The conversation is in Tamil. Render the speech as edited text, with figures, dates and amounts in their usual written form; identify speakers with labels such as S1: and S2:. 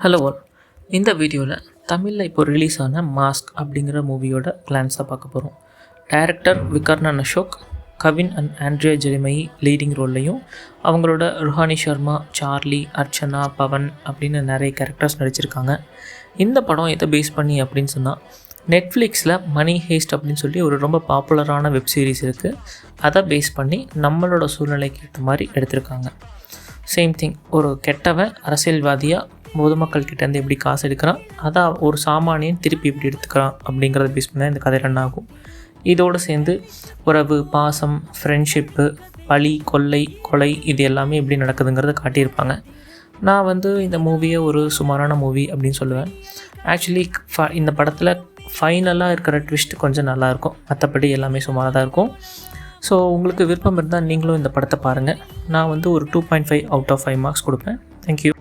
S1: Hello all. இந்த வீடியோவில் தமிழில் இப்போ ரிலீஸ் ஆன மாஸ்க் அப்படிங்கிற மூவியோட கிளான்ஸாக பார்க்க போகிறோம். Director Vikarnan Ashok, Kavin and Andrea Jeremiah leading ரோல்லையும் அவங்களோட ருஹானி சர்மா, சார்லி, அர்ச்சனா, பவன் அப்படின்னு நிறைய கேரக்டர்ஸ் நடிச்சிருக்காங்க. இந்த படம் எதை பேஸ் பண்ணி அப்படின்னு சொன்னால், நெட்ஃப்ளிக்ஸில் மணி ஹேஸ்ட் அப்படின்னு சொல்லி ஒரு ரொம்ப பாப்புலரான வெப் சீரிஸ் இருக்குது. அதை பேஸ் பண்ணி நம்மளோட சூழ்நிலைக்கு ஏற்ற மாதிரி எடுத்திருக்காங்க. சேம் திங், ஒரு கெட்டவன் அரசியல்வாதியாக பொதுமக்கள் கிட்டேருந்து எப்படி காசு எடுக்கிறான், அதை ஒரு சாமானியன் திருப்பி எப்படி எடுத்துக்கிறான் அப்படிங்கிறத பேஸ் பண்ணால் இந்த கதை ரன் ஆகும். இதோடு சேர்ந்து உறவு, பாசம், ஃப்ரெண்ட்ஷிப்பு, பழி, கொள்ளை, கொலை இது எல்லாமே எப்படி நடக்குதுங்கிறத காட்டியிருப்பாங்க. நான் இந்த மூவியை ஒரு சுமாரான மூவி அப்படின்னு சொல்லுவேன். ஆக்சுவலி இந்த படத்தில் ஃபைனலாக இருக்கிற ட்விஸ்ட் கொஞ்சம் நல்லாயிருக்கும், மற்றபடி எல்லாமே சுமாராக தான் இருக்கும். ஸோ உங்களுக்கு விருப்பம் இருந்தால் நீங்களும் இந்த படத்தை பாருங்கள். நான் ஒரு 2.5 out of 5 மார்க்ஸ் கொடுப்பேன். தேங்க்யூ.